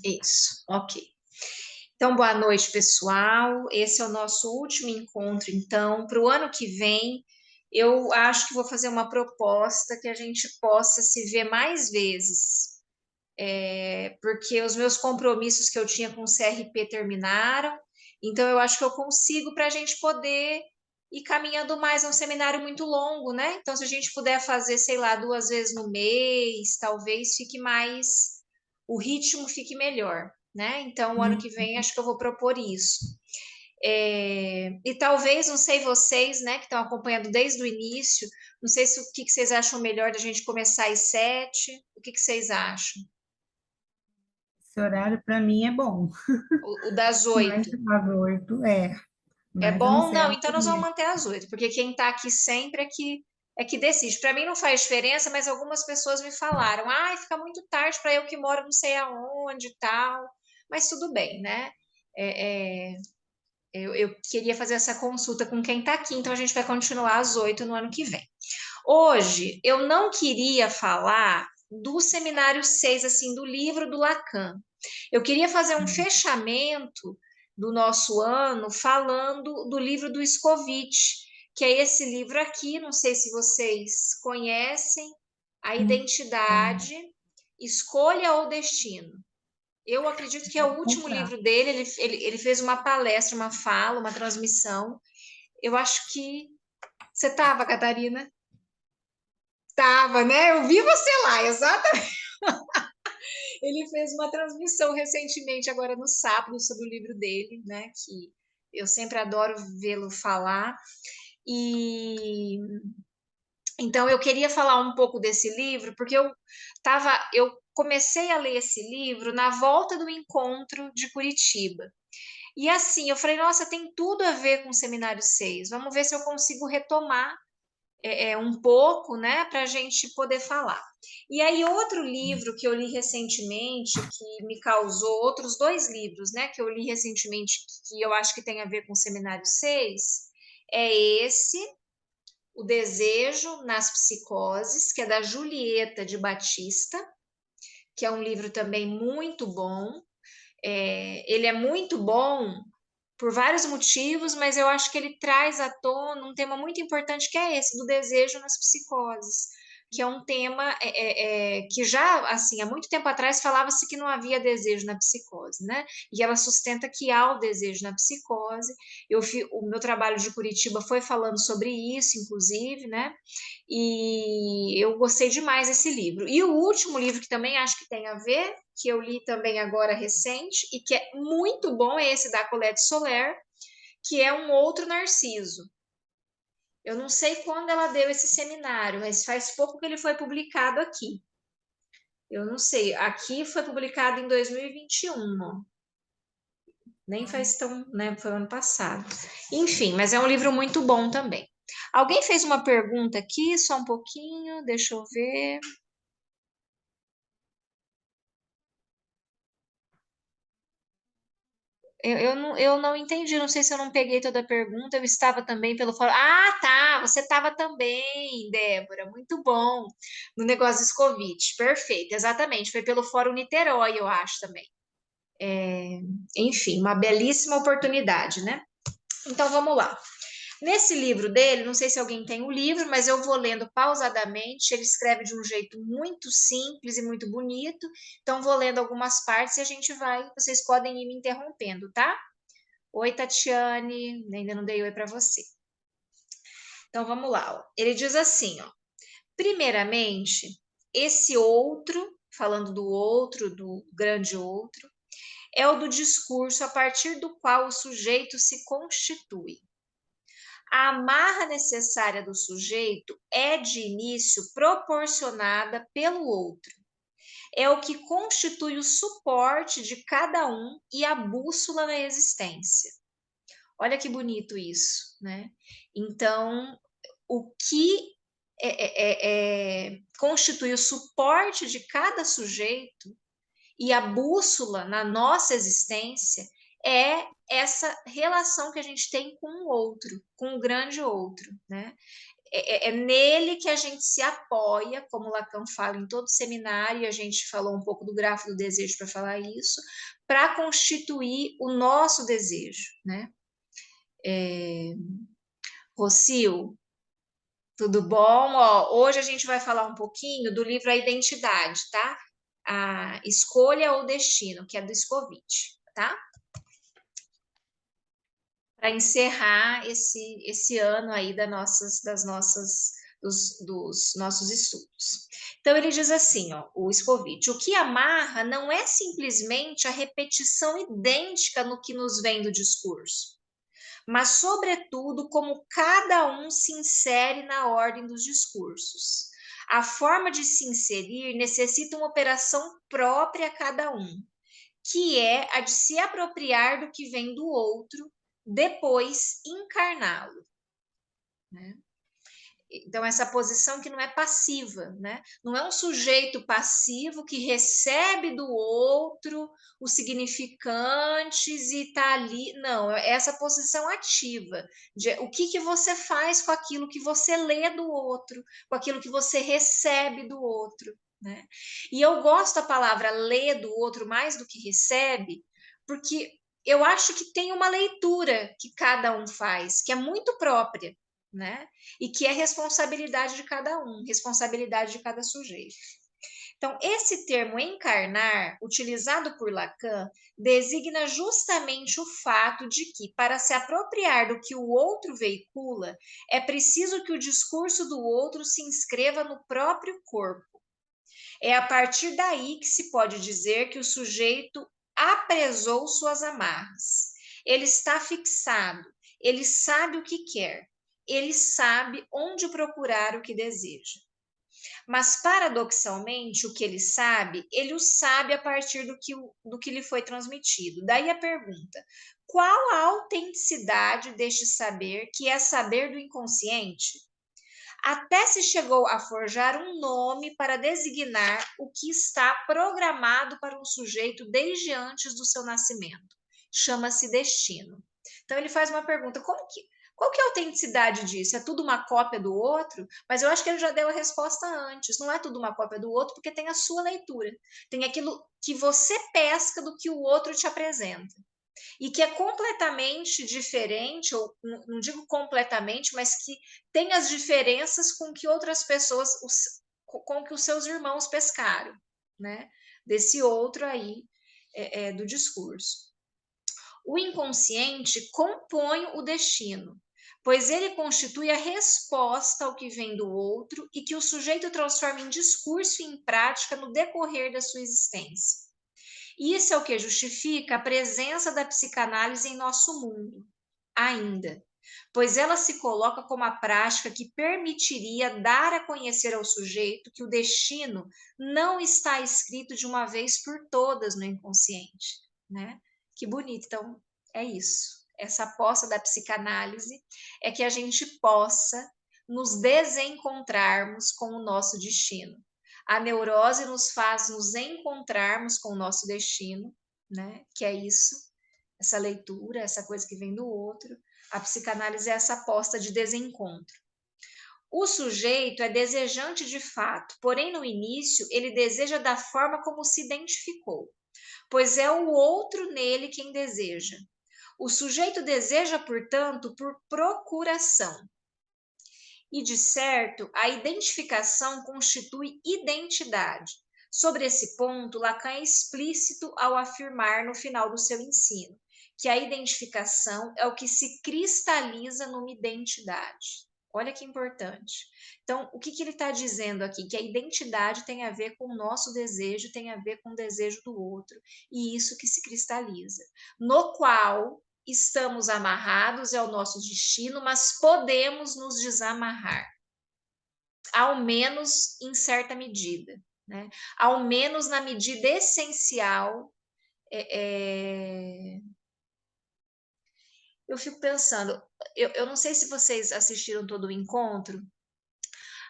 Isso, ok. Então, boa noite, pessoal. Esse é o nosso último encontro, então, para o ano que vem, eu acho que vou fazer uma proposta que a gente possa se ver mais vezes, porque os meus compromissos que eu tinha com o CRP terminaram, então eu acho que eu consigo para a gente poder ir caminhando mais. É um seminário muito longo, né? Então, se a gente puder fazer, sei lá, 2 vezes no mês, talvez fique mais, o ritmo fique melhor, né? Então, o ano Hum, que vem, acho que eu vou propor isso. E talvez, não sei vocês, né, que estão acompanhando desde o início, não sei se o que que vocês acham melhor da gente começar às 7, o que que vocês acham? Esse horário para mim é bom, O das mas 8. às 8 É mas eu não bom? sei a Não, hora então nós vamos manter às 8, porque quem está aqui sempre é que decide. Para mim não faz diferença, mas algumas pessoas me falaram: ah, fica muito tarde para eu que moro não sei aonde e tal. Mas tudo bem, né? É, é, eu queria fazer essa consulta com quem está aqui, então a gente vai continuar às 8 no ano que vem. Hoje eu não queria falar do seminário 6, assim, do livro do Lacan. Eu queria fazer um fechamento do nosso ano falando do livro do Scovitch, que é esse livro aqui, não sei se vocês conhecem, A Identidade, Escolha ou Destino. Eu acredito que é o último comprar. livro dele, ele fez uma palestra, uma fala, uma transmissão. Eu acho que você estava, Catarina? Tava, né? Eu vi você lá, exatamente. Ele fez uma transmissão recentemente, agora no sábado, sobre o livro dele, né? Que eu sempre adoro vê-lo falar. E então eu queria falar um pouco desse livro, porque eu comecei a ler esse livro na volta do encontro de Curitiba. E assim, eu falei, nossa, tem tudo a ver com o Seminário 6. Vamos ver se eu consigo retomar um pouco, né, para a gente poder falar. E aí, outro livro que eu li recentemente, que me causou, outros dois livros, né, que eu li recentemente, que eu acho que tem a ver com o Seminário 6, é esse, O Desejo nas Psicoses, que é da Julieta de Batista, que é um livro também muito bom. Ele é muito bom por vários motivos, mas eu acho que ele traz à tona um tema muito importante que é esse, do desejo nas psicoses, que é um tema que já, assim, há muito tempo atrás falava-se que não havia desejo na psicose, né? E ela sustenta que há o desejo na psicose. O meu trabalho de Curitiba foi falando sobre isso, inclusive, né? E eu gostei demais desse livro. E o último livro que também acho que tem a ver, que eu li também agora recente, e que é muito bom, é esse da Colette Soler, que é Um Outro Narciso. Eu não sei quando ela deu esse seminário, mas faz pouco que ele foi publicado aqui. Eu não sei, aqui foi publicado em 2021, ó. Nem faz tão, né? Foi o ano passado. Enfim, mas é um livro muito bom também. Alguém fez uma pergunta aqui, só um pouquinho, deixa eu ver. Eu não entendi, não sei se eu não peguei toda a pergunta, eu estava também pelo fórum. Ah, tá, você estava também, Débora, muito bom, no negócio dos Covid, perfeito, exatamente, foi pelo Fórum Niterói, eu acho também. Enfim, uma belíssima oportunidade, né? Então vamos lá. Nesse livro dele, não sei se alguém tem o livro, mas eu vou lendo pausadamente. Ele escreve de um jeito muito simples e muito bonito. Então vou lendo algumas partes e a gente vai. Vocês podem ir me interrompendo, tá? Oi, Tatiane, ainda não dei oi para você. Então vamos lá. Ó. Ele diz assim, ó. Primeiramente, esse outro, falando do grande outro, é o do discurso a partir do qual o sujeito se constitui. A amarra necessária do sujeito é de início proporcionada pelo outro. É o que constitui o suporte de cada um e a bússola na existência. Olha que bonito isso, né? Então, o que constitui o suporte de cada sujeito e a bússola na nossa existência é essa relação que a gente tem com o outro, com o grande outro, né? É nele que a gente se apoia, como Lacan fala em todo seminário, e a gente falou um pouco do grafo do desejo para falar isso, para constituir o nosso desejo, né? Rocio, tudo bom? Ó, hoje a gente vai falar um pouquinho do livro A Identidade, tá? A Escolha ou Destino, que é do Scovitch, tá? Para encerrar esse ano aí dos nossos estudos. Então ele diz assim, ó, o Scovitch, o que amarra não é simplesmente a repetição idêntica no que nos vem do discurso, mas sobretudo como cada um se insere na ordem dos discursos. A forma de se inserir necessita uma operação própria a cada um, que é a de se apropriar do que vem do outro, depois encarná-lo, né? Então, essa posição que não é passiva, né? Não é um sujeito passivo que recebe do outro os significantes e está ali. Não, é essa posição ativa. De, o que você faz com aquilo que você lê do outro, com aquilo que você recebe do outro, né? E eu gosto da palavra ler do outro mais do que recebe, porque eu acho que tem uma leitura que cada um faz, que é muito própria, né? E que é responsabilidade de cada um, responsabilidade de cada sujeito. Então, esse termo encarnar, utilizado por Lacan, designa justamente o fato de que, para se apropriar do que o outro veicula, é preciso que o discurso do outro se inscreva no próprio corpo. É a partir daí que se pode dizer que o sujeito apresou suas amarras. Ele está fixado, ele sabe o que quer, ele sabe onde procurar o que deseja. Mas, paradoxalmente, o que ele o sabe a partir do que lhe foi transmitido. Daí a pergunta: qual a autenticidade deste saber, que é saber do inconsciente? Até se chegou a forjar um nome para designar o que está programado para um sujeito desde antes do seu nascimento. Chama-se destino. Então ele faz uma pergunta: qual que é a autenticidade disso? É tudo uma cópia do outro? Mas eu acho que ele já deu a resposta antes. Não é tudo uma cópia do outro, porque tem a sua leitura. Tem aquilo que você pesca do que o outro te apresenta e que é completamente diferente, ou não digo completamente, mas que tem as diferenças com que outras pessoas, com que os seus irmãos pescaram, né? Desse outro aí do discurso. O inconsciente compõe o destino, pois ele constitui a resposta ao que vem do outro e que o sujeito transforma em discurso e em prática no decorrer da sua existência. Isso é o que justifica a presença da psicanálise em nosso mundo, ainda, pois ela se coloca como a prática que permitiria dar a conhecer ao sujeito que o destino não está escrito de uma vez por todas no inconsciente, né? Que bonito. Então, é isso. Essa aposta da psicanálise é que a gente possa nos desencontrarmos com o nosso destino. A neurose nos faz nos encontrarmos com o nosso destino, né? Que é isso, essa leitura, essa coisa que vem do outro. A psicanálise é essa aposta de desencontro. O sujeito é desejante de fato, porém no início ele deseja da forma como se identificou, pois é o outro nele quem deseja. O sujeito deseja, portanto, por procuração. E, de certo, a identificação constitui identidade. Sobre esse ponto, Lacan é explícito ao afirmar no final do seu ensino que a identificação é o que se cristaliza numa identidade. Olha que importante. Então, o que ele está dizendo aqui? Que a identidade tem a ver com o nosso desejo, tem a ver com o desejo do outro, e isso que se cristaliza, no qual estamos amarrados, é o nosso destino, mas podemos nos desamarrar, ao menos em certa medida, né? Ao menos na medida essencial. Eu fico pensando, eu não sei se vocês assistiram todo o encontro,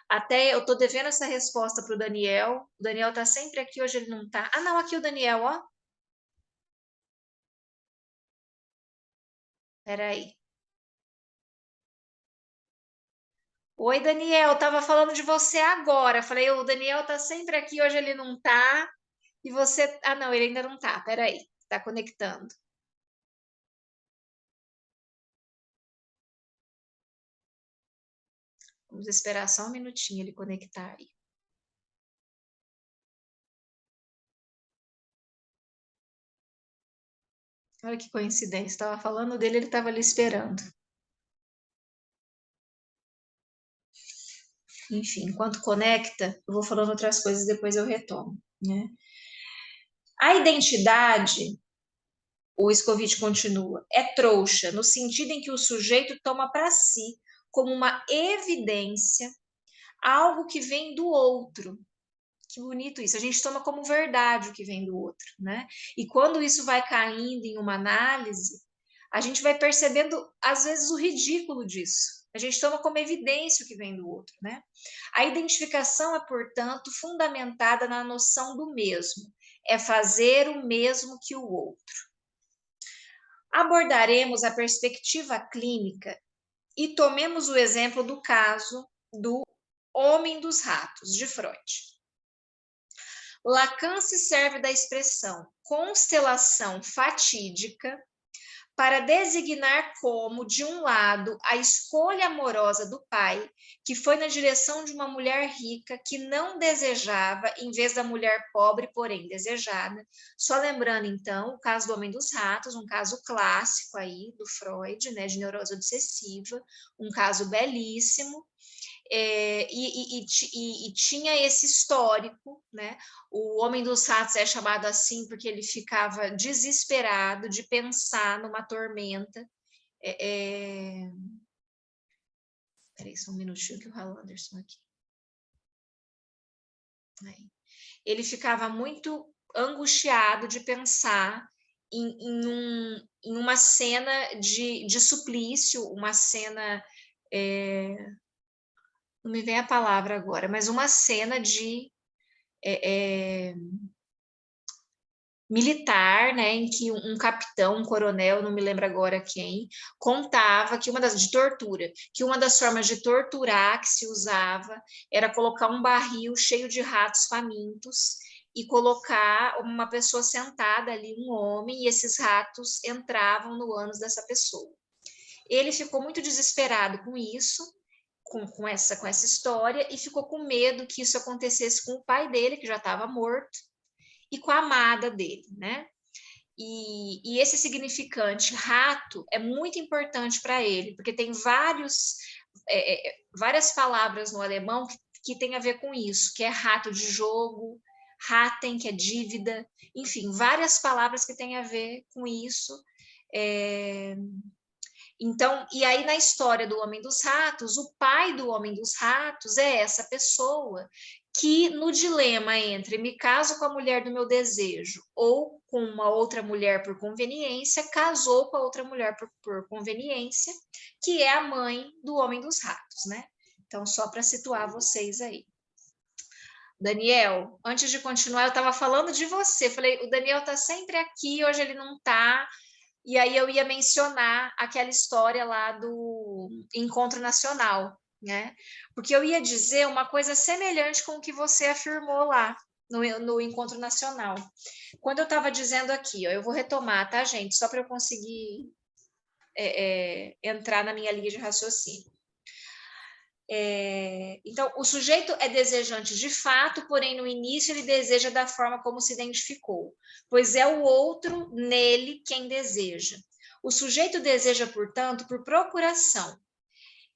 até eu tô devendo essa resposta para o Daniel. O Daniel tá sempre aqui, hoje ele não tá. Ah, não, aqui o Daniel, ó. Peraí. Oi, Daniel, tava falando de você agora. Falei, o Daniel tá sempre aqui, hoje ele não tá. E você. Ah, não, ele ainda não tá. Peraí, tá conectando. Vamos esperar só um minutinho ele conectar aí. Olha que coincidência, estava falando dele, ele estava ali esperando. Enfim, enquanto conecta, eu vou falando outras coisas, depois eu retomo, né? A identidade, o Scovite continua, é trouxa, no sentido em que o sujeito toma para si como uma evidência algo que vem do outro. Que bonito isso. A gente toma como verdade o que vem do outro, né? E quando isso vai caindo em uma análise, a gente vai percebendo, às vezes, o ridículo disso. A gente toma como evidência o que vem do outro, né? A identificação é, portanto, fundamentada na noção do mesmo. É fazer o mesmo que o outro. Abordaremos a perspectiva clínica e tomemos o exemplo do caso do Homem dos Ratos, de Freud. Lacan se serve da expressão constelação fatídica para designar como, de um lado, a escolha amorosa do pai, que foi na direção de uma mulher rica que não desejava, em vez da mulher pobre, porém desejada. Só lembrando, então, o caso do Homem dos Ratos, um caso clássico aí do Freud, né, de neurose obsessiva, um caso belíssimo, e tinha esse histórico, né? O Homem dos Ratos é chamado assim porque ele ficava desesperado de pensar numa tormenta. Peraí, só um minutinho que o Hal Anderson aqui. Aí. Ele ficava muito angustiado de pensar em uma cena de suplício, uma cena. Não me vem a palavra agora, mas uma cena de militar, né, em que um capitão, um coronel, não me lembro agora quem, contava que uma das de tortura, que uma das formas de torturar que se usava era colocar um barril cheio de ratos famintos e colocar uma pessoa sentada ali, um homem, e esses ratos entravam no ânus dessa pessoa. Ele ficou muito desesperado com isso, com essa história, e ficou com medo que isso acontecesse com o pai dele, que já estava morto, e com a amada dele, né? E esse significante rato é muito importante para ele, porque tem várias palavras no alemão que tem a ver com isso, que é rato de jogo, raten, que é dívida, enfim, várias palavras que têm a ver com isso. Então, e aí na história do Homem dos Ratos, o pai do Homem dos Ratos é essa pessoa que, no dilema entre me caso com a mulher do meu desejo ou com uma outra mulher por conveniência, casou com a outra mulher por conveniência, que é a mãe do Homem dos Ratos, né? Então, só para situar vocês aí. Daniel, antes de continuar, eu estava falando de você. Falei, o Daniel está sempre aqui, hoje ele não está. E aí eu ia mencionar aquela história lá do Encontro Nacional, né? Porque eu ia dizer uma coisa semelhante com o que você afirmou lá no Encontro Nacional. Quando eu estava dizendo aqui, ó, eu vou retomar, tá, gente? Só para eu conseguir entrar na minha linha de raciocínio. Então, o sujeito é desejante de fato, porém, no início ele deseja da forma como se identificou, pois é o outro nele quem deseja. O sujeito deseja, portanto, por procuração.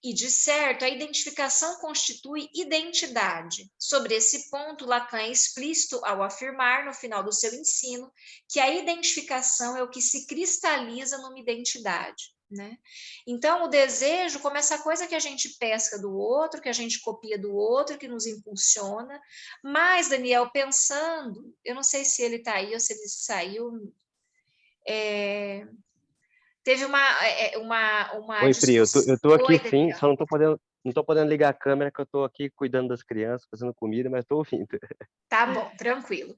E, de certo, a identificação constitui identidade. Sobre esse ponto, Lacan é explícito ao afirmar, no final do seu ensino, que a identificação é o que se cristaliza numa identidade. Né? Então, o desejo, como essa coisa que a gente pesca do outro, que a gente copia do outro, que nos impulsiona. Mas, Daniel, pensando, eu não sei se ele está aí ou se ele saiu, teve uma Oi, Pri, discussão. eu tô aqui Oi, sim, Daniel. só não tô podendo ligar a câmera, que eu tô aqui cuidando das crianças, fazendo comida, mas tô ouvindo. Tá bom, tranquilo.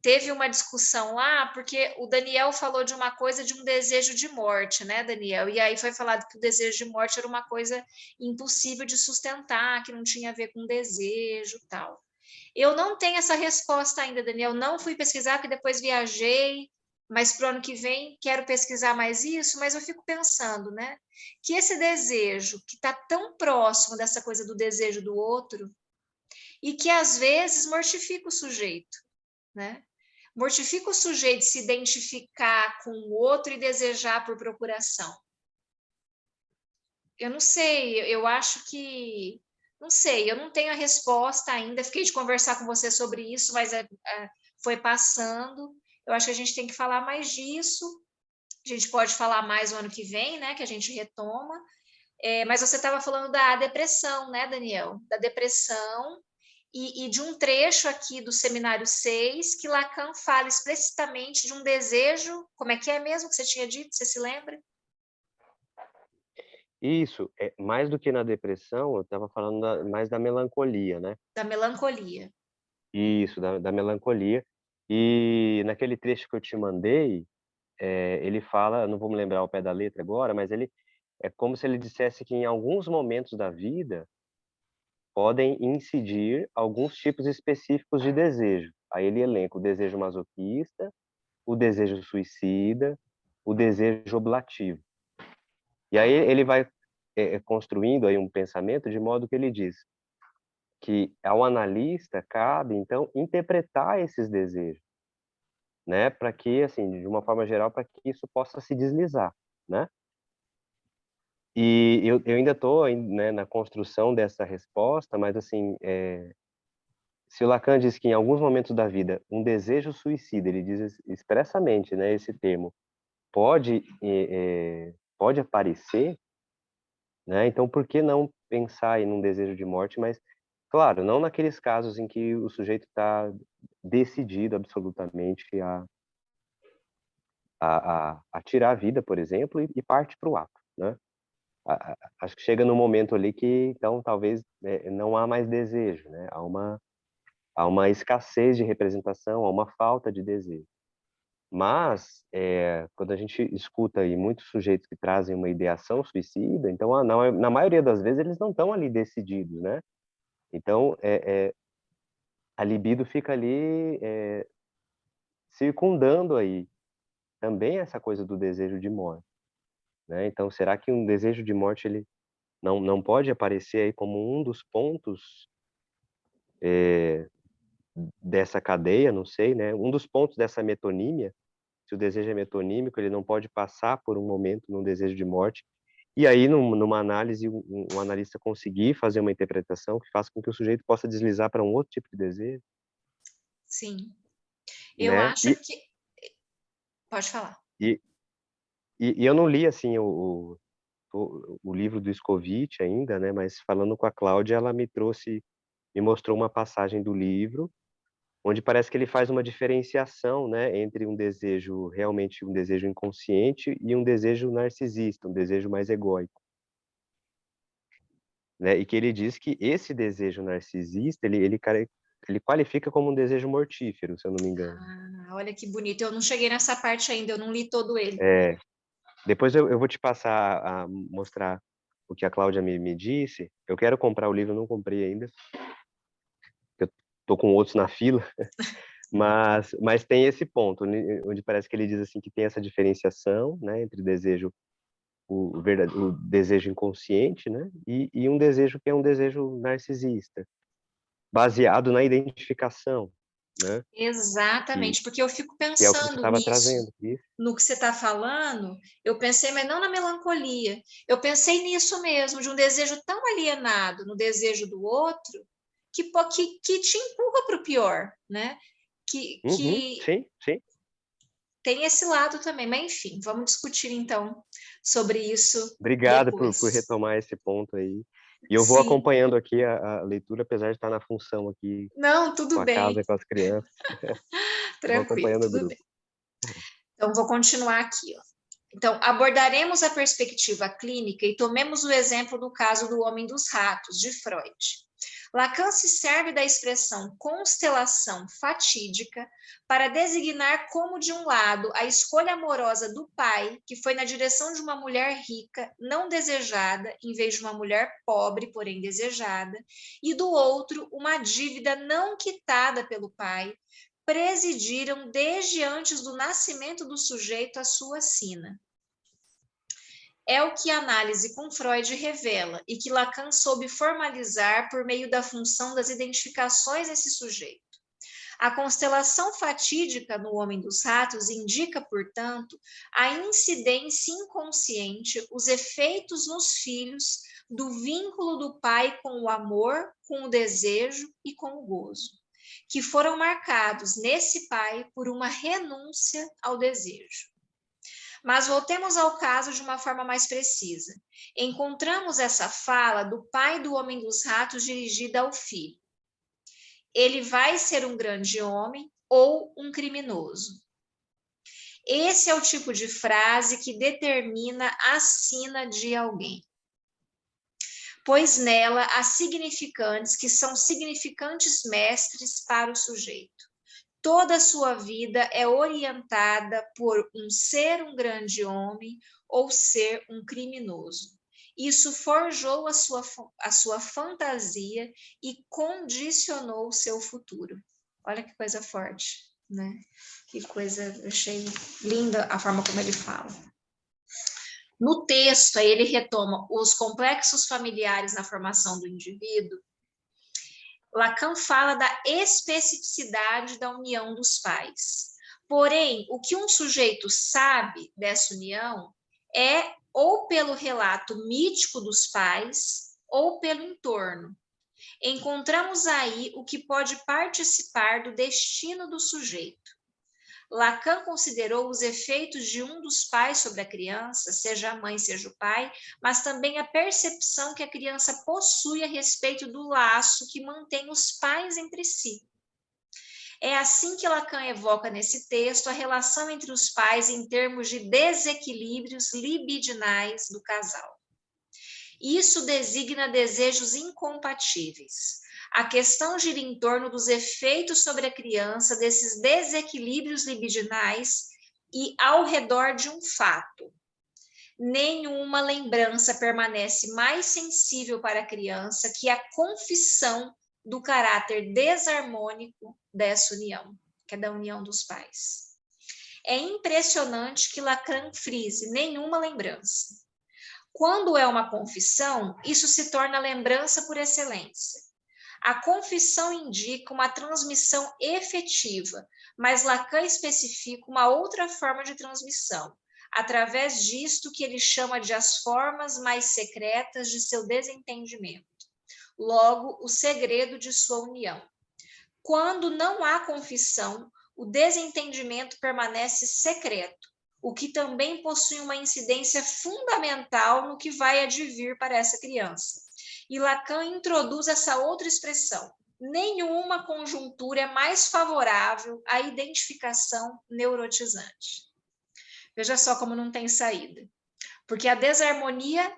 teve uma discussão lá, porque o Daniel falou de uma coisa de um desejo de morte, né, Daniel? E aí foi falado que o desejo de morte era uma coisa impossível de sustentar, que não tinha a ver com desejo e tal. Eu não tenho essa resposta ainda, Daniel. Não fui pesquisar, porque depois viajei, mas para o ano que vem quero pesquisar mais isso, mas eu fico pensando, né? Que esse desejo que está tão próximo dessa coisa do desejo do outro, e que às vezes mortifica o sujeito, né? Mortifica o sujeito se identificar com o outro e desejar por procuração. Eu não sei, eu acho que não sei, eu não tenho a resposta ainda. Fiquei de conversar com você sobre isso, mas foi passando. Eu acho que a gente tem que falar mais disso. A gente pode falar mais no ano que vem, né? Que a gente retoma. Mas você estava falando da depressão, né, Daniel? Da depressão e de um trecho aqui do Seminário 6 que Lacan fala explicitamente de um desejo. Como é que é mesmo que você tinha dito? Você se lembra? Isso, mais do que na depressão, eu estava falando mais da melancolia, né? Da melancolia. Isso, da melancolia. E naquele trecho que eu te mandei, ele fala, não vou me lembrar ao pé da letra agora, mas ele é como se ele dissesse que em alguns momentos da vida podem incidir alguns tipos específicos de desejo. Aí ele elenca o desejo masoquista, o desejo suicida, o desejo oblativo. E aí ele vai construindo aí um pensamento de modo que ele diz que ao analista cabe, então, interpretar esses desejos, né? Para que, assim, de uma forma geral, para que isso possa se deslizar, né? E eu ainda estou, né, na construção dessa resposta, mas, assim, se o Lacan diz que em alguns momentos da vida um desejo suicida, ele diz expressamente, né, esse termo, pode aparecer, né? Então, por que não pensar em um desejo de morte, mas, claro, não naqueles casos em que o sujeito está decidido absolutamente a tirar a vida, por exemplo, e parte para o ato, né? Acho que chega no momento ali que, então, talvez não há mais desejo, né? Há uma escassez de representação, há uma falta de desejo. Mas, quando a gente escuta aí muitos sujeitos que trazem uma ideação suicida, então, na maioria das vezes, eles não estão ali decididos, né? Então, a libido fica ali circundando aí também essa coisa do desejo de morte, né? Então, será que um desejo de morte ele não pode aparecer aí como um dos pontos dessa cadeia? Não sei, né? Um dos pontos dessa metonímia. Se o desejo é metonímico, ele não pode passar por um momento num desejo de morte. E aí, numa análise, um analista conseguir fazer uma interpretação que faça com que o sujeito possa deslizar para um outro tipo de desejo, Sim. Eu né? acho que. Pode falar. E, e eu não li, assim, o livro do Scovitch ainda, né? Mas falando com a Cláudia, ela me mostrou uma passagem do livro, onde parece que ele faz uma diferenciação, né, entre realmente um desejo inconsciente e um desejo narcisista, um desejo mais egóico, né? E que ele diz que esse desejo narcisista, ele qualifica como um desejo mortífero, se eu não me engano. Ah, olha que bonito. Eu não cheguei nessa parte ainda, eu não li todo ele. Depois eu vou te passar a mostrar o que a Cláudia me disse. Eu quero comprar o livro, eu não comprei ainda. Eu tô com outros na fila. Mas tem esse ponto, onde parece que ele diz assim que tem essa diferenciação, né, entre o desejo inconsciente, né, e um desejo que é um desejo narcisista, baseado na identificação, né, que, Exatamente, porque eu fico que é o que você pensando estava nisso, trazendo. Isso. no que você está falando. Eu pensei, mas não na melancolia. Eu pensei nisso mesmo, de um desejo tão alienado no desejo do outro, que te empurra para o pior, né? Uhum, Que sim, sim. tem esse lado também. Mas, enfim, vamos discutir então sobre isso Obrigado por depois. retomar esse ponto aí. E eu vou Sim, acompanhando aqui a leitura, apesar de estar na função aqui não, com tudo a bem, casa, com as crianças. Eu vou tranquilo, acompanhando o tudo grupo. bem. Então, vou continuar aqui, ó. Então, abordaremos a perspectiva clínica e tomemos o exemplo do caso do homem dos ratos, de Freud. Lacan se serve da expressão constelação fatídica para designar como, de um lado, a escolha amorosa do pai, que foi na direção de uma mulher rica, não desejada, em vez de uma mulher pobre, porém desejada, e do outro, uma dívida não quitada pelo pai, presidiram desde antes do nascimento do sujeito a sua sina. É o que a análise com Freud revela e que Lacan soube formalizar por meio da função das identificações desse sujeito. A constelação fatídica no Homem dos Ratos indica, portanto, a incidência inconsciente, os efeitos nos filhos do vínculo do pai com o amor, com o desejo e com o gozo, que foram marcados nesse pai por uma renúncia ao desejo. Mas voltemos ao caso de uma forma mais precisa. Encontramos essa fala do pai do Homem dos Ratos dirigida ao filho. Ele vai ser um grande homem ou um criminoso. Esse é o tipo de frase que determina a sina de alguém. Pois nela há significantes que são significantes mestres para o sujeito. Toda a sua vida é orientada por ser um grande homem ou ser um criminoso. Isso forjou a sua fantasia e condicionou o seu futuro. Olha que coisa forte, né? Que coisa, eu achei linda a forma como ele fala. No texto, aí ele retoma os complexos familiares na formação do indivíduo. Lacan fala da especificidade da união dos pais. Porém, o que um sujeito sabe dessa união é ou pelo relato mítico dos pais ou pelo entorno. Encontramos aí o que pode participar do destino do sujeito. Lacan considerou os efeitos de um dos pais sobre a criança, seja a mãe, seja o pai, mas também a percepção que a criança possui a respeito do laço que mantém os pais entre si. É assim que Lacan evoca nesse texto a relação entre os pais em termos de desequilíbrios libidinais do casal. Isso designa desejos incompatíveis. A questão gira em torno dos efeitos sobre a criança desses desequilíbrios libidinais e ao redor de um fato. Nenhuma lembrança permanece mais sensível para a criança que a confissão do caráter desarmônico dessa união, que é da união dos pais. É impressionante que Lacan frise nenhuma lembrança. Quando é uma confissão, isso se torna lembrança por excelência. A confissão indica uma transmissão efetiva, mas Lacan especifica uma outra forma de transmissão, através disto que ele chama de as formas mais secretas de seu desentendimento. Logo, o segredo de sua união. Quando não há confissão, o desentendimento permanece secreto, o que também possui uma incidência fundamental no que vai advir para essa criança. E Lacan introduz essa outra expressão. Nenhuma conjuntura é mais favorável à identificação neurotizante. Veja só como não tem saída. Porque a desarmonia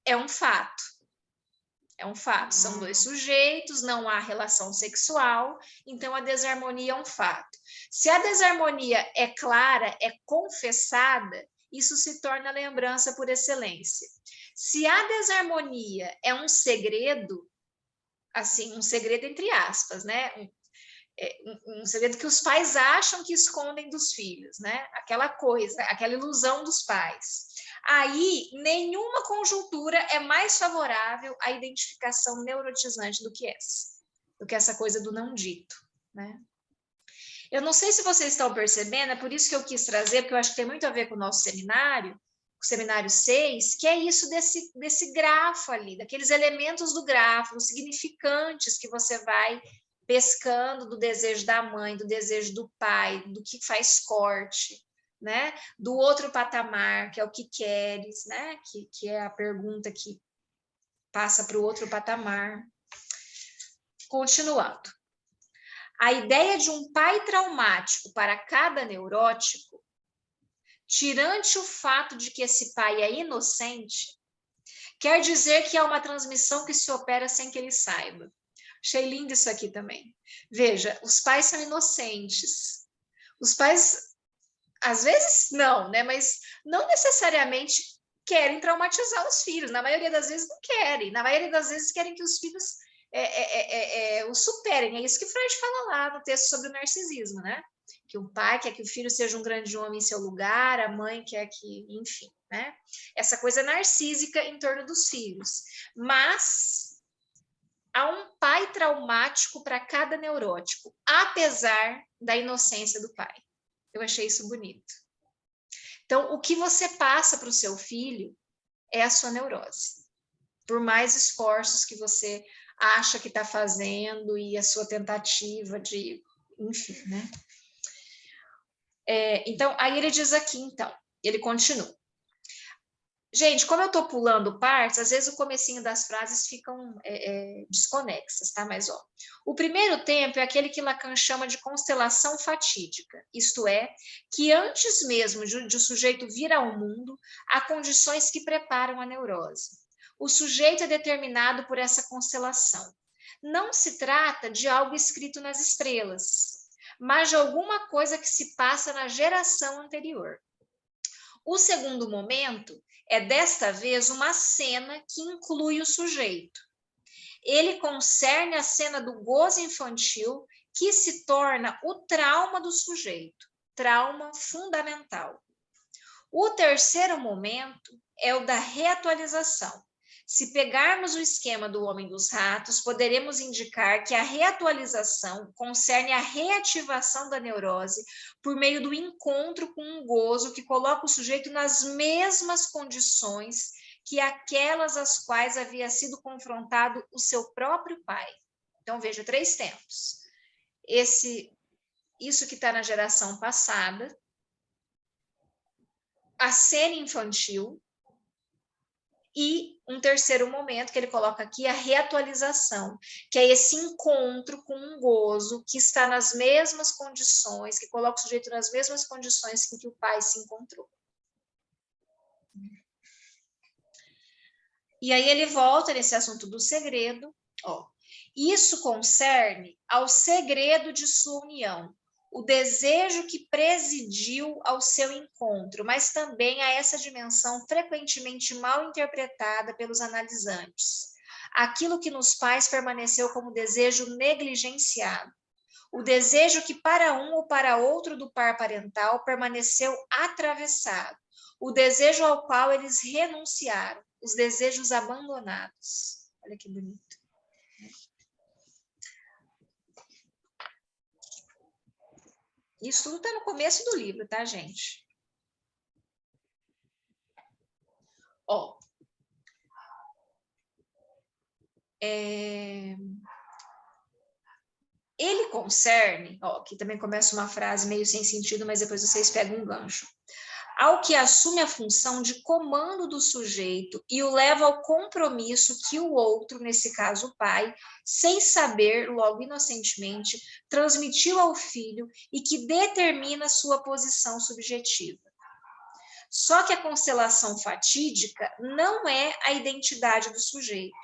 é um fato. É um fato. São dois sujeitos, não há relação sexual, então a desarmonia é um fato. Se a desarmonia é clara, é confessada, isso se torna lembrança por excelência. Se a desarmonia é um segredo, assim, um segredo entre aspas, né? Um segredo que os pais acham que escondem dos filhos, né? Aquela coisa, aquela ilusão dos pais. Aí, nenhuma conjuntura é mais favorável à identificação neurotizante do que essa coisa do não dito, né? Eu não sei se vocês estão percebendo, é por isso que eu quis trazer, porque eu acho que tem muito a ver com o nosso seminário, o seminário 6, que é isso desse grafo ali, daqueles elementos do grafo, os significantes que você vai pescando do desejo da mãe, do desejo do pai, do que faz corte, né? Do outro patamar, que é o que queres, né? Que é a pergunta que passa para o outro patamar. Continuando. A ideia de um pai traumático para cada neurótico, tirante o fato de que esse pai é inocente, quer dizer que há uma transmissão que se opera sem que ele saiba. Achei lindo isso aqui também. Veja, os pais são inocentes. Os pais, às vezes, não, né? Mas não necessariamente querem traumatizar os filhos. Na maioria das vezes não querem. Na maioria das vezes querem que os filhos os superem. É isso que Freud fala lá no texto sobre o narcisismo, né? Que o pai quer que o filho seja um grande homem em seu lugar, a mãe quer que, enfim, né? Essa coisa narcísica em torno dos filhos. Mas há um pai traumático para cada neurótico, apesar da inocência do pai. Eu achei isso bonito. Então, o que você passa para o seu filho é a sua neurose. Por mais esforços que você acha que está fazendo e a sua tentativa de, enfim, né? Então, aí ele diz aqui, então, ele continua. Gente, como eu estou pulando partes, às vezes o comecinho das frases ficam desconexas, tá? Mas, ó, o primeiro tempo é aquele que Lacan chama de constelação fatídica, isto é, que antes mesmo de o sujeito vir ao mundo, há condições que preparam a neurose. O sujeito é determinado por essa constelação. Não se trata de algo escrito nas estrelas, mas de alguma coisa que se passa na geração anterior. O segundo momento é, desta vez, uma cena que inclui o sujeito. Ele concerne a cena do gozo infantil, que se torna o trauma do sujeito, trauma fundamental. O terceiro momento é o da reatualização. Se pegarmos o esquema do Homem dos Ratos, poderemos indicar que a reatualização concerne a reativação da neurose por meio do encontro com um gozo que coloca o sujeito nas mesmas condições que aquelas às quais havia sido confrontado o seu próprio pai. Então, veja, 3 tempos. Isso que está na geração passada, a cena infantil, e um terceiro momento que ele coloca aqui, a reatualização, que é esse encontro com um gozo que está nas mesmas condições, que coloca o sujeito nas mesmas condições em que o pai se encontrou. E aí ele volta nesse assunto do segredo, ó. Isso concerne ao segredo de sua união, o desejo que presidiu ao seu encontro, mas também a essa dimensão frequentemente mal interpretada pelos analisantes. Aquilo que nos pais permaneceu como desejo negligenciado. O desejo que para um ou para outro do par parental permaneceu atravessado. O desejo ao qual eles renunciaram. Os desejos abandonados. Olha que bonito. Isso tudo está no começo do livro, tá, gente? Ó. Ele concerne, ó, aqui também começa uma frase meio sem sentido, mas depois vocês pegam um gancho. Ao que assume a função de comando do sujeito e o leva ao compromisso que o outro, nesse caso o pai, sem saber, logo inocentemente, transmitiu ao filho e que determina sua posição subjetiva. Só que a constelação fatídica não é a identidade do sujeito.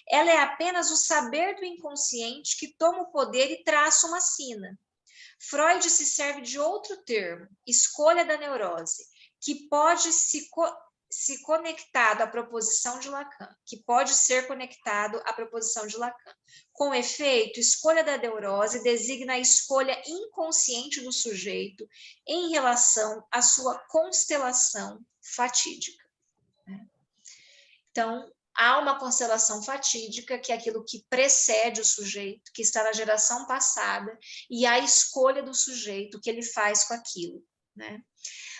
Ela é apenas o saber do inconsciente que toma o poder e traça uma sina. Freud se serve de outro termo, escolha da neurose, que pode se conectado à proposição de Lacan, que pode ser conectado à proposição de Lacan. Com efeito, escolha da neurose designa a escolha inconsciente do sujeito em relação à sua constelação fatídica. Então, há uma constelação fatídica, que é aquilo que precede o sujeito, que está na geração passada, e há a escolha do sujeito, o que ele faz com aquilo, né?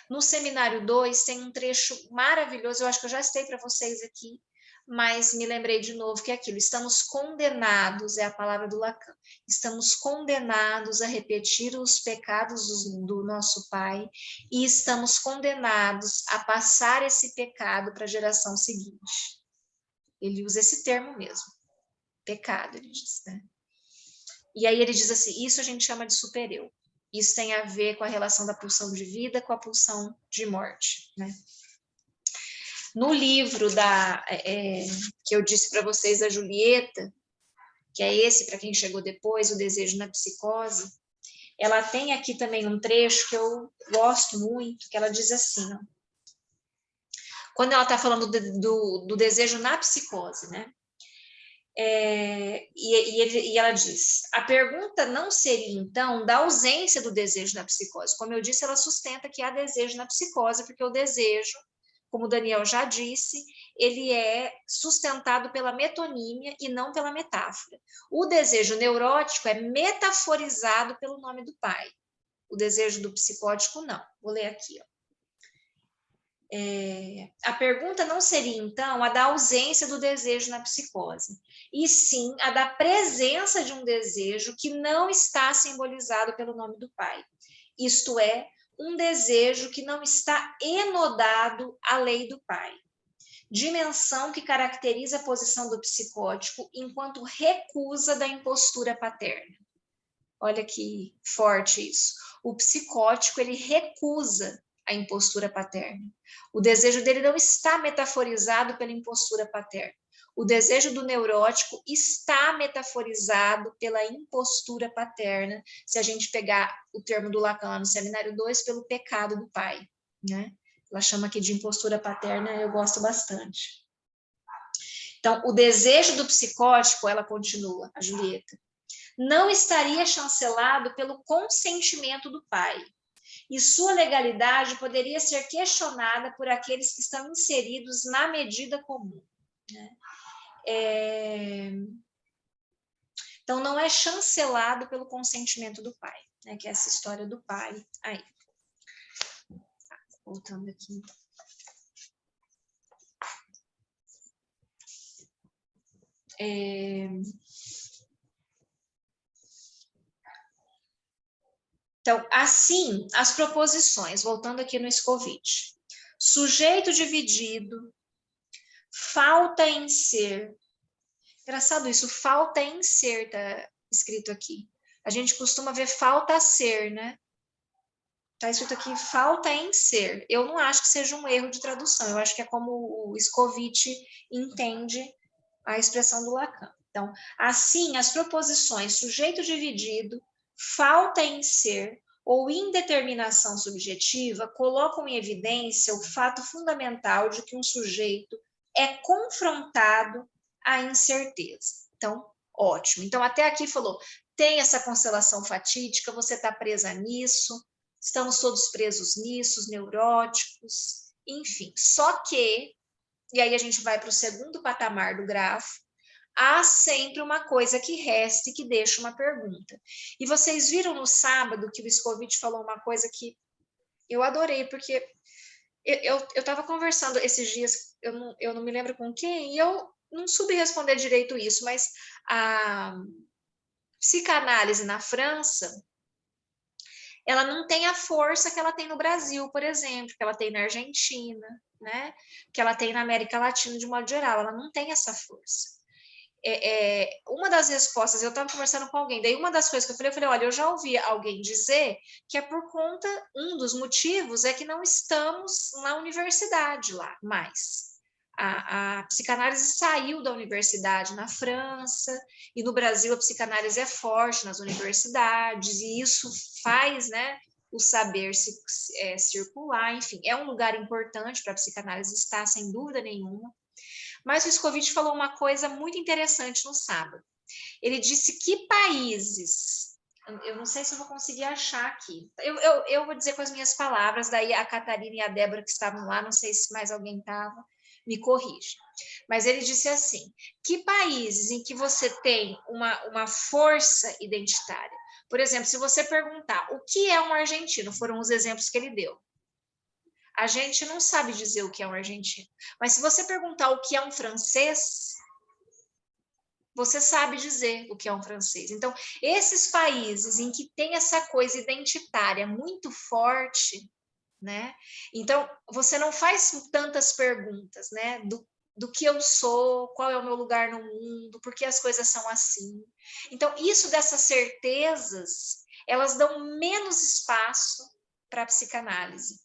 No seminário 2 tem um trecho maravilhoso, eu acho que eu já citei para vocês aqui, mas me lembrei de novo que é aquilo, estamos condenados, é a palavra do Lacan, estamos condenados a repetir os pecados do nosso pai e estamos condenados a passar esse pecado para a geração seguinte. Ele usa esse termo mesmo, pecado, ele diz, né? E aí ele diz assim, isso a gente chama de supereu. Isso tem a ver com a relação da pulsão de vida com a pulsão de morte, né? No livro que eu disse para vocês, da Julieta, que é esse, para quem chegou depois, o desejo na psicose, ela tem aqui também um trecho que eu gosto muito, que ela diz assim, ó, quando ela está falando do desejo na psicose, né? E ela diz, a pergunta não seria, então, da ausência do desejo na psicose. Como eu disse, ela sustenta que há desejo na psicose, porque o desejo, como o Daniel já disse, ele é sustentado pela metonímia e não pela metáfora. O desejo neurótico é metaforizado pelo nome do pai. O desejo do psicótico, não. Vou ler aqui, ó. A pergunta não seria, então, a da ausência do desejo na psicose, e sim a da presença de um desejo que não está simbolizado pelo nome do pai. Isto é, um desejo que não está enodado à lei do pai. Dimensão que caracteriza a posição do psicótico enquanto recusa da impostura paterna. Olha que forte isso. O psicótico, ele recusa a impostura paterna. O desejo dele não está metaforizado pela impostura paterna. O desejo do neurótico está metaforizado pela impostura paterna, se a gente pegar o termo do Lacan lá no Seminário 2, pelo pecado do pai, né? Ela chama aqui de impostura paterna, eu gosto bastante. Então, o desejo do psicótico, ela continua, a Julieta, não estaria chancelado pelo consentimento do pai, e sua legalidade poderia ser questionada por aqueles que estão inseridos na medida comum, né? Então, não é chancelado pelo consentimento do pai, né? Que é essa história do pai. Aí, voltando aqui. Então, assim, as proposições, voltando aqui no Scovite. Sujeito dividido, falta em ser. Engraçado isso, falta em ser, tá escrito aqui. A gente costuma ver falta a ser, né? Tá escrito aqui falta em ser. Eu não acho que seja um erro de tradução, eu acho que é como o Scovite entende a expressão do Lacan. Então, assim, as proposições sujeito dividido, falta em ser ou indeterminação subjetiva colocam em evidência o fato fundamental de que um sujeito é confrontado à incerteza. Então, ótimo. Então, até aqui falou, tem essa constelação fatídica, você está presa nisso, estamos todos presos nisso, os neuróticos, enfim. Só que, e aí a gente vai para o segundo patamar do grafo, há sempre uma coisa que resta e que deixa uma pergunta. E vocês viram no sábado que o Scovite falou uma coisa que eu adorei, porque eu estava conversando esses dias, eu não me lembro com quem, e eu não soube responder direito isso, mas a psicanálise na França, ela não tem a força que ela tem no Brasil, por exemplo, que ela tem na Argentina, né? Que ela tem na América Latina de modo geral, ela não tem essa força. Uma das respostas, eu estava conversando com alguém, daí uma das coisas que eu falei, olha, eu já ouvi alguém dizer que é por conta, um dos motivos é que não estamos na universidade lá mais. A psicanálise saiu da universidade na França, e no Brasil a psicanálise é forte nas universidades, e isso faz, né, o saber circular, enfim, é um lugar importante para a psicanálise estar, sem dúvida nenhuma. Mas o Scovite falou uma coisa muito interessante no sábado. Ele disse que países, eu não sei se eu vou conseguir achar aqui, eu vou dizer com as minhas palavras, daí a Catarina e a Débora que estavam lá, não sei se mais alguém estava, me corrige. Mas ele disse assim, que países em que você tem uma força identitária, por exemplo, se você perguntar o que é um argentino, foram os exemplos que ele deu. A gente não sabe dizer o que é um argentino. Mas se você perguntar o que é um francês, você sabe dizer o que é um francês. Então, esses países em que tem essa coisa identitária muito forte, né? Então, você não faz tantas perguntas, né? Do que eu sou, qual é o meu lugar no mundo, por que as coisas são assim. Então, isso dessas certezas, elas dão menos espaço para a psicanálise.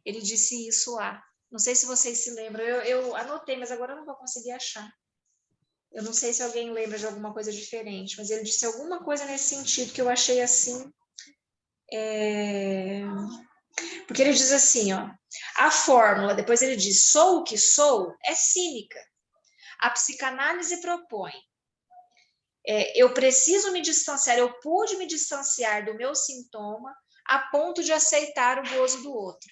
Ele disse isso lá. Não sei se vocês se lembram. Eu anotei, mas agora eu não vou conseguir achar. Eu não sei se alguém lembra de alguma coisa diferente, mas ele disse alguma coisa nesse sentido que eu achei assim. Porque ele diz assim, ó, a fórmula, depois ele diz, sou o que sou, é cínica. A psicanálise propõe, eu preciso me distanciar, eu pude me distanciar do meu sintoma a ponto de aceitar o gozo do outro.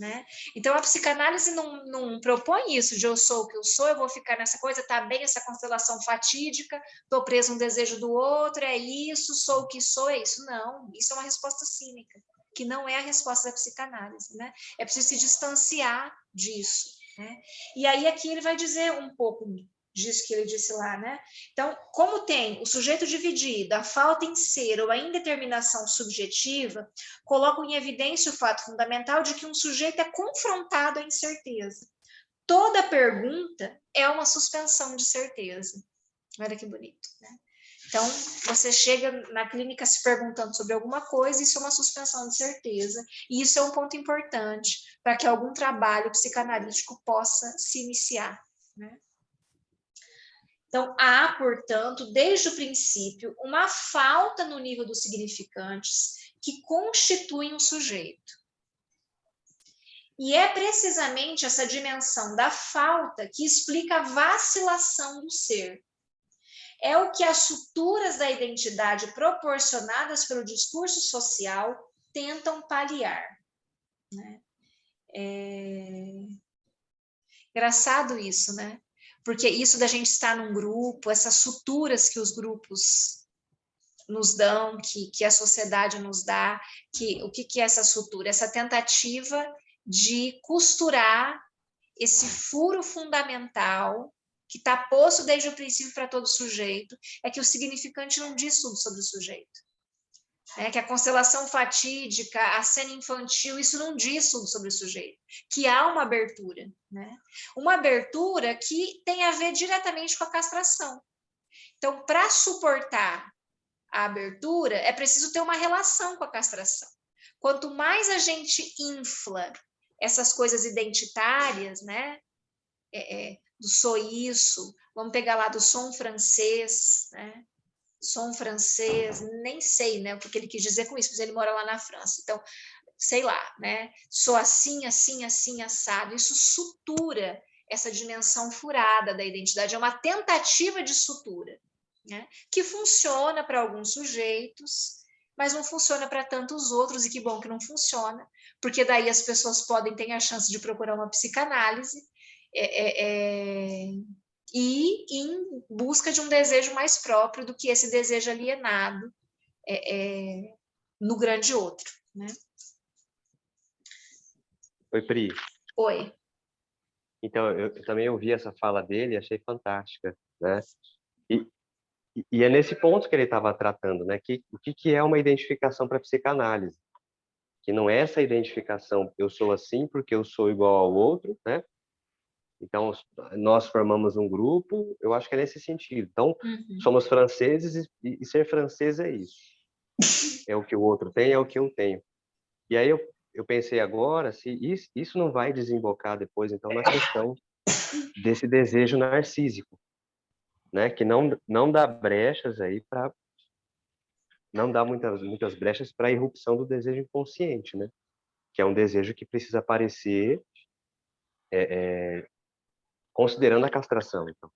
Né? Então, a psicanálise não propõe isso de eu sou o que eu sou, eu vou ficar nessa coisa, tá bem essa constelação fatídica, estou preso no desejo do outro, é isso, sou o que sou, é isso. Não, isso é uma resposta cínica, que não é a resposta da psicanálise. Né? É preciso se distanciar disso. Né? E aí aqui ele vai dizer um pouco disso que ele disse lá, né? Então, como tem o sujeito dividido, a falta em ser ou a indeterminação subjetiva, colocam em evidência o fato fundamental de que um sujeito é confrontado à incerteza. Toda pergunta é uma suspensão de certeza. Olha que bonito, né? Então, você chega na clínica se perguntando sobre alguma coisa, isso é uma suspensão de certeza, e isso é um ponto importante para que algum trabalho psicanalítico possa se iniciar, né? Então, há, portanto, desde o princípio, uma falta no nível dos significantes que constituem um sujeito. E é precisamente essa dimensão da falta que explica a vacilação do ser. É o que as suturas da identidade proporcionadas pelo discurso social tentam paliar. Né? Engraçado isso, né? Porque isso da gente estar num grupo, essas suturas que os grupos nos dão, que a sociedade nos dá, o que é essa sutura? Essa tentativa de costurar esse furo fundamental que está posto desde o princípio para todo sujeito, é que o significante não diz tudo sobre o sujeito. Que a constelação fatídica, a cena infantil, isso não diz tudo sobre o sujeito, que há uma abertura, né? Uma abertura que tem a ver diretamente com a castração. Então, para suportar a abertura, é preciso ter uma relação com a castração. Quanto mais a gente infla essas coisas identitárias, né? Do sou isso, vamos pegar lá do som francês, né? Som francês, nem sei, né, o que ele quis dizer com isso, mas ele mora lá na França. Então, sei lá, né? Sou assim, assim, assim, assado. Isso sutura essa dimensão furada da identidade, é uma tentativa de sutura, né? Que funciona para alguns sujeitos, mas não funciona para tantos outros, e que bom que não funciona, porque daí as pessoas podem ter a chance de procurar uma psicanálise e em busca de um desejo mais próprio do que esse desejo alienado no grande outro, né? Oi, Pri. Oi. Então, eu também ouvi essa fala dele e achei fantástica, né? E é nesse ponto que ele estava tratando, né? O que é uma identificação para psicanálise? Que não é essa identificação, eu sou assim porque eu sou igual ao outro, né? Então, nós formamos um grupo, eu acho que é nesse sentido. Então, somos franceses e ser francês é isso. É o que o outro tem, é o que eu tenho. E aí eu pensei agora, se isso não vai desembocar depois, então, na questão desse desejo narcísico, né? Que não dá brechas aí para... Não dá muitas brechas para a irrupção do desejo inconsciente, né? Que é um desejo que precisa aparecer considerando a castração, então.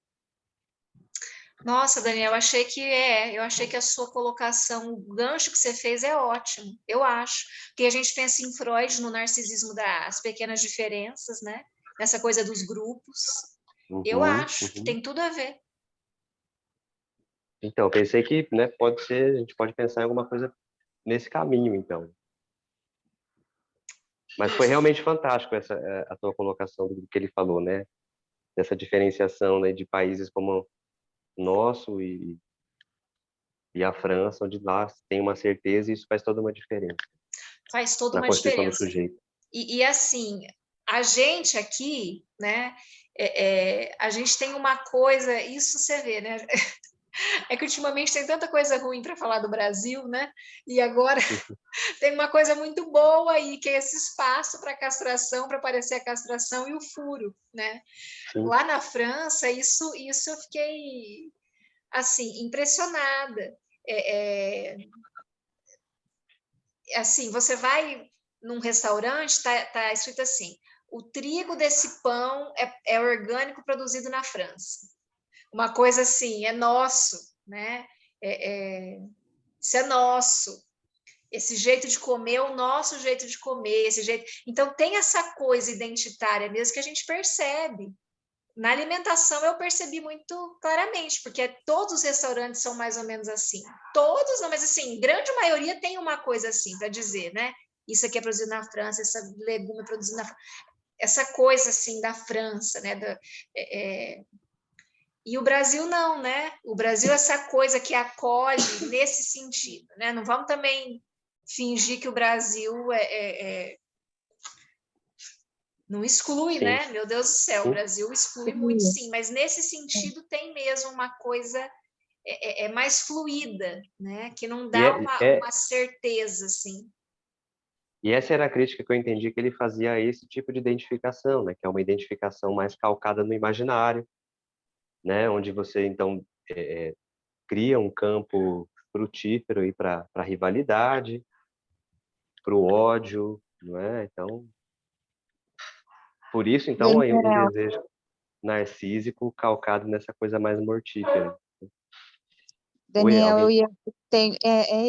Nossa, Daniel, eu achei que a sua colocação, o gancho que você fez é ótimo, eu acho. Porque a gente pensa em Freud no narcisismo das pequenas diferenças, né? Nessa coisa dos grupos. Eu acho que tem tudo a ver. Então, eu pensei que, né, a gente pode pensar em alguma coisa nesse caminho, então. Mas foi realmente fantástico a tua colocação do que ele falou, né? Dessa diferenciação, né, de países como o nosso e a França, onde lá tem uma certeza e isso faz toda uma diferença. Faz toda na uma constituição diferença. do sujeito. E assim, a gente aqui, né? A gente tem uma coisa, isso você vê, né? É que ultimamente tem tanta coisa ruim para falar do Brasil, né? E agora tem uma coisa muito boa aí, que é esse espaço para castração, para aparecer a castração e o furo, né? Sim, Lá na França, isso eu fiquei, assim, impressionada. É, assim, você vai num restaurante, tá escrito assim, o trigo desse pão é orgânico produzido na França. Uma coisa assim, é nosso, né? Isso é nosso. Esse jeito de comer é o nosso jeito de comer, esse jeito. Então tem essa coisa identitária mesmo que a gente percebe. Na alimentação eu percebi muito claramente, porque todos os restaurantes são mais ou menos assim. Todos não, mas assim, grande maioria tem uma coisa assim para dizer, né? Isso aqui é produzido na França, esse legume é produzido na França. Essa coisa assim da França, né? E o Brasil não, né? O Brasil é essa coisa que acolhe nesse sentido, né? Não vamos também fingir que o Brasil não exclui, sim, né? Meu Deus do céu, o sim. Brasil exclui muito, sim, mas nesse sentido tem mesmo uma coisa mais fluida, né? Que não E, dá uma certeza, assim. e essa era a crítica que eu entendi que ele fazia a esse tipo de identificação, né? Que é uma identificação mais calcada no imaginário, né? Onde você, então, cria um campo frutífero aí para a rivalidade, para o ódio, não é? Então, por isso, então, aí um Daniel, desejo narcísico calcado nessa coisa mais mortífera. Oi, Daniel, alguém?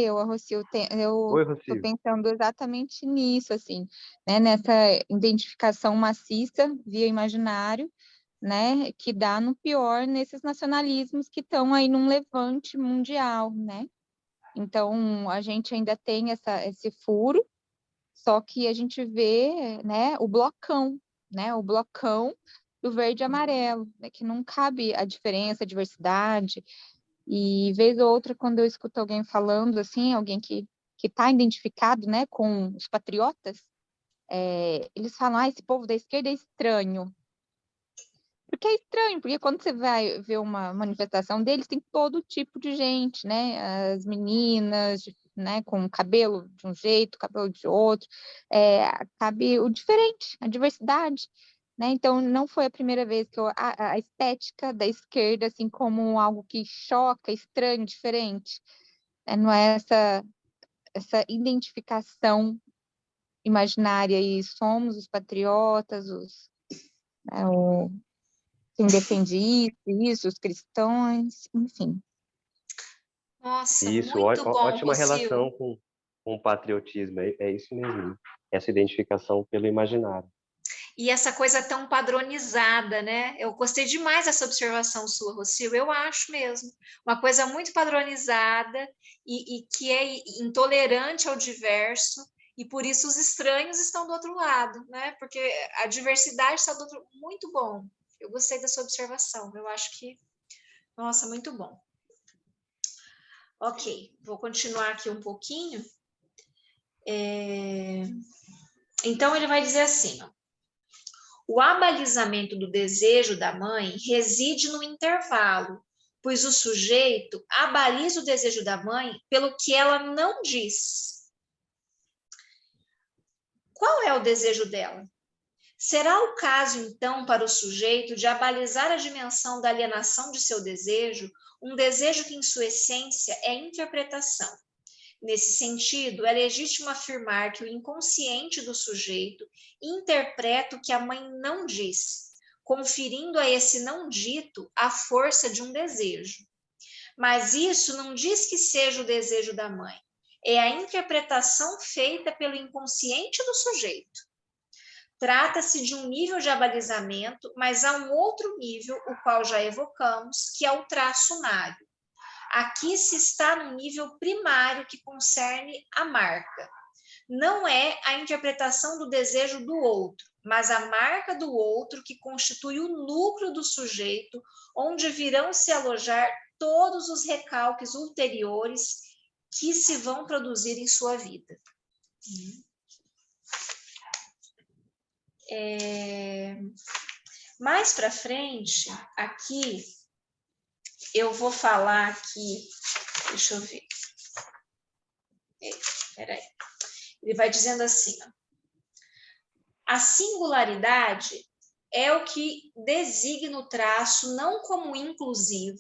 eu, a Rocio, eu Oi, estou Rocio. pensando exatamente nisso, assim, né, nessa identificação maciça via imaginário, né, que dá no pior nesses nacionalismos que estão aí num levante mundial, né? Então, a gente ainda tem esse furo, só que a gente vê, né, o blocão do verde e amarelo, né, que não cabe a diferença, a diversidade. E vez ou outra, quando eu escuto alguém falando assim, alguém que está identificado, né, com os patriotas, eles falam, esse povo da esquerda é estranho. Porque é estranho, porque quando você vai ver uma manifestação deles, tem todo tipo de gente, né? As meninas, né, com cabelo de um jeito, cabelo de outro, cabe o diferente, a diversidade, né? Então, não foi a primeira vez que a estética da esquerda, assim, como algo que choca, estranho, diferente, né? Não é essa identificação imaginária e somos os patriotas, né, quem defende isso, os cristãos, enfim. Nossa, Isso, muito bom, ótima Rocio. relação com o patriotismo, é isso mesmo. Essa identificação pelo imaginário. E essa coisa tão padronizada, né? Eu gostei demais dessa observação sua, Rocio, eu acho mesmo. Uma coisa muito padronizada e que é intolerante ao diverso, e por isso os estranhos estão do outro lado, né? Porque a diversidade está do outro. Muito bom. Eu gostei da sua observação. Eu acho que, nossa, muito bom. Ok, vou continuar aqui um pouquinho. Então, ele vai dizer assim: ó, o abalizamento do desejo da mãe reside no intervalo, pois o sujeito abaliza o desejo da mãe pelo que ela não diz. Qual é o desejo dela? Será o caso, então, para o sujeito de abalizar a dimensão da alienação de seu desejo, um desejo que, em sua essência, é interpretação. Nesse sentido, é legítimo afirmar que o inconsciente do sujeito interpreta o que a mãe não disse, conferindo a esse não dito a força de um desejo. Mas isso não diz que seja o desejo da mãe, é a interpretação feita pelo inconsciente do sujeito. Trata-se de um nível de abalizamento, mas há um outro nível, o qual já evocamos, que é o traço unário. Aqui se está no nível primário que concerne a marca. Não é a interpretação do desejo do outro, mas a marca do outro que constitui o núcleo do sujeito, onde virão se alojar todos os recalques ulteriores que se vão produzir em sua vida. Mais para frente, aqui, eu vou falar aqui, deixa eu ver. Peraí. Ele vai dizendo assim, ó, a singularidade é o que designa o traço não como inclusivo,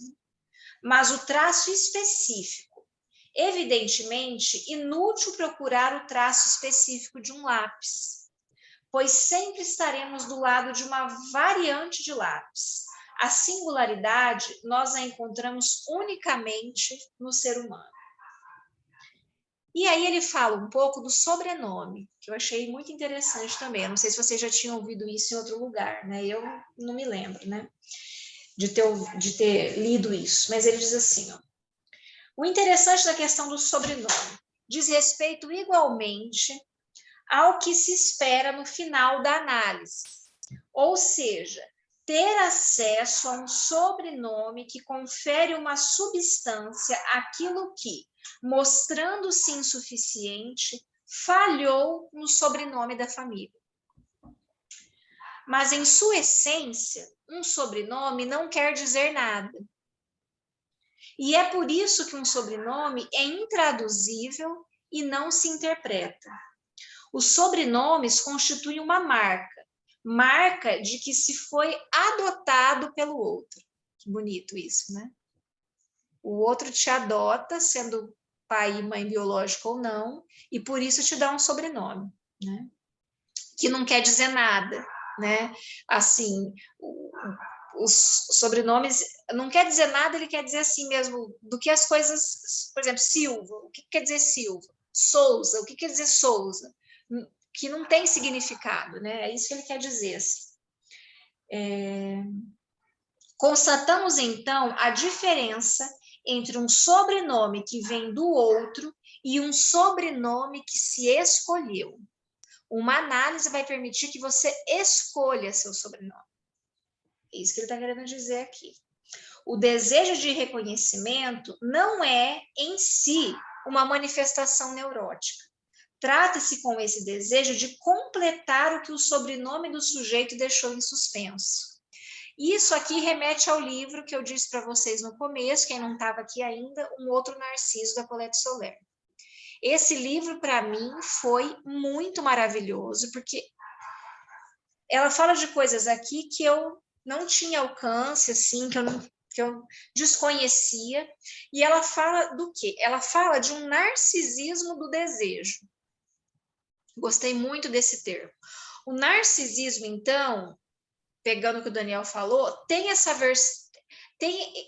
mas o traço específico. Evidentemente, inútil procurar o traço específico de um lápis, pois sempre estaremos do lado de uma variante de lápis. A singularidade nós a encontramos unicamente no ser humano. E aí ele fala um pouco do sobrenome, que eu achei muito interessante também. Eu não sei se vocês já tinham ouvido isso em outro lugar, né? Eu não me lembro, né? De ter lido isso. Mas ele diz assim, ó, o interessante da questão do sobrenome diz respeito igualmente ao que se espera no final da análise. Ou seja, ter acesso a um sobrenome que confere uma substância àquilo que, mostrando-se insuficiente, falhou no sobrenome da família. Mas, em sua essência, um sobrenome não quer dizer nada. E é por isso que um sobrenome é intraduzível e não se interpreta. Os sobrenomes constituem uma marca de que se foi adotado pelo outro. Que bonito isso, né? O outro te adota, sendo pai e mãe biológico ou não, e por isso te dá um sobrenome, né? Que não quer dizer nada, né? Assim, os sobrenomes não quer dizer nada, ele quer dizer assim mesmo, do que as coisas, por exemplo, Silva, o que quer dizer Silva? Souza, o que quer dizer Souza? Que não tem significado, né? É isso que ele quer dizer. Assim. Constatamos, então, a diferença entre um sobrenome que vem do outro e um sobrenome que se escolheu. Uma análise vai permitir que você escolha seu sobrenome. É isso que ele está querendo dizer aqui. O desejo de reconhecimento não é, em si, uma manifestação neurótica. Trata-se com esse desejo de completar o que o sobrenome do sujeito deixou em suspenso. Isso aqui remete ao livro que eu disse para vocês no começo, quem não estava aqui ainda, Um Outro Narciso, da Colette Soler. Esse livro, para mim, foi muito maravilhoso, porque ela fala de coisas aqui que eu não tinha alcance, assim, que eu desconhecia, e ela fala do quê? Ela fala de um narcisismo do desejo. Gostei muito desse termo. O narcisismo, então, pegando o que o Daniel falou, tem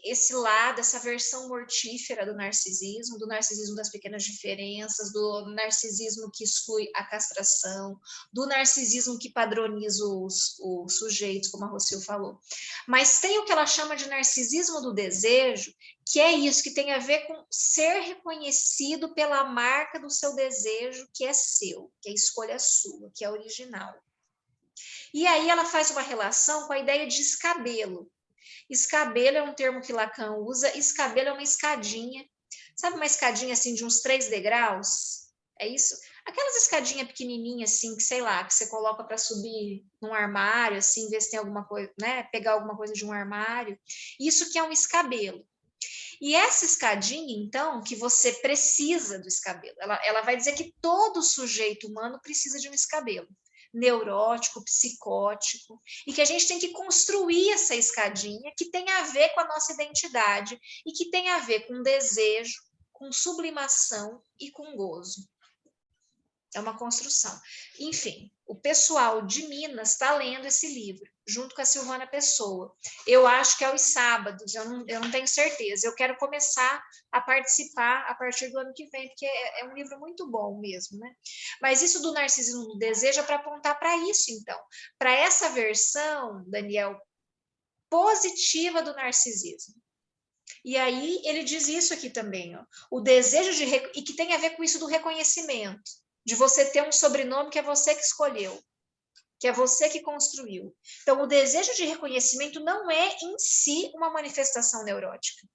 esse lado, essa versão mortífera do narcisismo das pequenas diferenças, do narcisismo que exclui a castração, do narcisismo que padroniza os sujeitos, como a Rocio falou. Mas tem o que ela chama de narcisismo do desejo, que é isso, que tem a ver com ser reconhecido pela marca do seu desejo, que é seu, que é escolha sua, que é original. E aí ela faz uma relação com a ideia de escabelo. Escabelo é um termo que Lacan usa, escabelo é uma escadinha, sabe uma escadinha assim de uns 3 degraus? É isso? Aquelas escadinhas pequenininhas assim, que sei lá, que você coloca para subir num armário, assim, ver se tem alguma coisa, né? Pegar alguma coisa de um armário. Isso que é um escabelo. E essa escadinha, então, que você precisa do escabelo, ela vai dizer que todo sujeito humano precisa de um escabelo. Neurótico, psicótico, e que a gente tem que construir essa escadinha que tem a ver com a nossa identidade e que tem a ver com desejo, com sublimação e com gozo. É uma construção. Enfim, o pessoal de Minas está lendo esse livro, junto com a Silvana Pessoa. Eu acho que é aos sábados, eu não tenho certeza. Eu quero começar a participar a partir do ano que vem, porque é um livro muito bom mesmo, né? Mas isso do narcisismo do desejo é para apontar para isso, então. Para essa versão, Daniel, positiva do narcisismo. E aí ele diz isso aqui também, ó, o desejo e que tem a ver com isso do reconhecimento, de você ter um sobrenome que é você que escolheu, que é você que construiu. Então, o desejo de reconhecimento não é em si uma manifestação neurótica.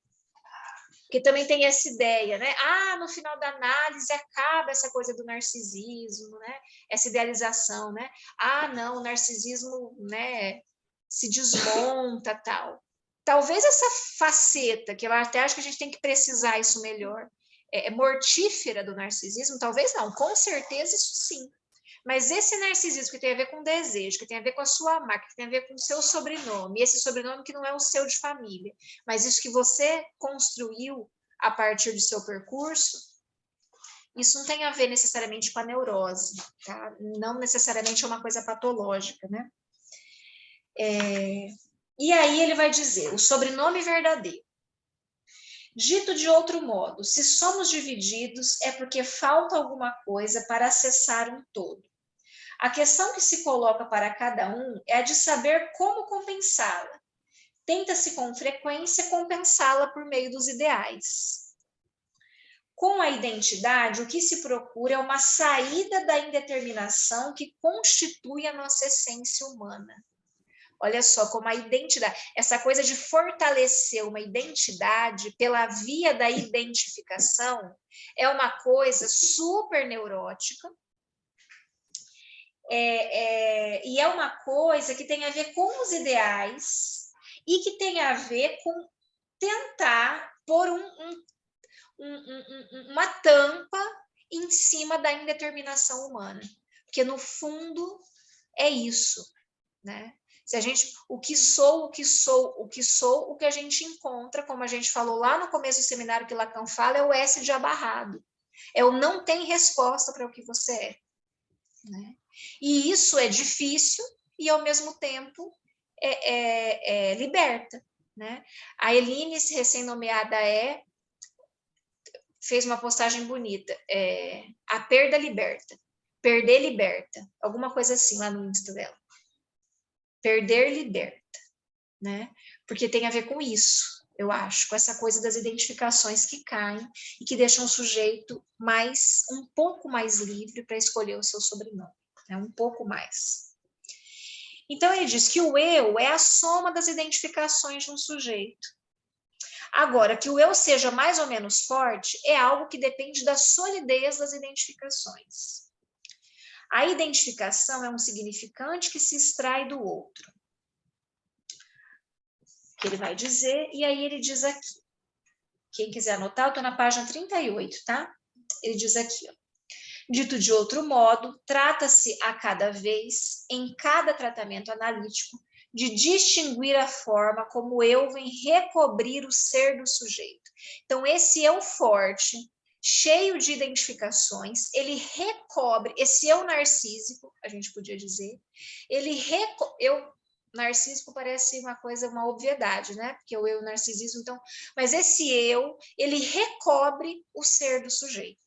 Porque também tem essa ideia, né? No final da análise acaba essa coisa do narcisismo, né? Essa idealização, né? Não, o narcisismo, né, se desmonta, tal. talvez essa faceta, que eu até acho que a gente tem que precisar isso melhor, mortífera do narcisismo, talvez não, com certeza isso sim. Mas esse narcisismo que tem a ver com desejo, que tem a ver com a sua marca, que tem a ver com o seu sobrenome, esse sobrenome que não é o seu de família, mas isso que você construiu a partir do seu percurso, isso não tem a ver necessariamente com a neurose, tá? Não necessariamente é uma coisa patológica, né? E aí ele vai dizer, o sobrenome verdadeiro. Dito de outro modo, se somos divididos, é porque falta alguma coisa para acessar um todo. A questão que se coloca para cada um é a de saber como compensá-la. Tenta-se com frequência compensá-la por meio dos ideais. Com a identidade, o que se procura é uma saída da indeterminação que constitui a nossa essência humana. Olha só como a identidade, essa coisa de fortalecer uma identidade pela via da identificação é uma coisa super neurótica, e é uma coisa que tem a ver com os ideais e que tem a ver com tentar pôr uma tampa em cima da indeterminação humana, porque no fundo é isso, né? Se a gente, o que a gente encontra, como a gente falou lá no começo do seminário que Lacan fala, é o S de abarrado, é o não tem resposta para o que você é, né? E isso é difícil e, ao mesmo tempo, liberta, né? A Eline, recém-nomeada, fez uma postagem bonita, a perda liberta, perder liberta, alguma coisa assim lá no Insta dela. Perder liberta, né? Porque tem a ver com isso, eu acho, com essa coisa das identificações que caem e que deixam o sujeito um pouco mais livre para escolher o seu sobrenome, né? Um pouco mais. Então ele diz que o eu é a soma das identificações de um sujeito. Agora, que o eu seja mais ou menos forte é algo que depende da solidez das identificações. A identificação é um significante que se extrai do outro. Que ele vai dizer, e aí ele diz aqui. Quem quiser anotar, eu estou na página 38, tá? Ele diz aqui, ó. Dito de outro modo, trata-se a cada vez, em cada tratamento analítico, de distinguir a forma como o eu vem recobrir o ser do sujeito. Então, esse eu forte, cheio de identificações, ele recobre, esse eu narcísico, a gente podia dizer, narcísico parece uma coisa, uma obviedade, né? Porque o eu narcisismo, então, mas esse eu, ele recobre o ser do sujeito.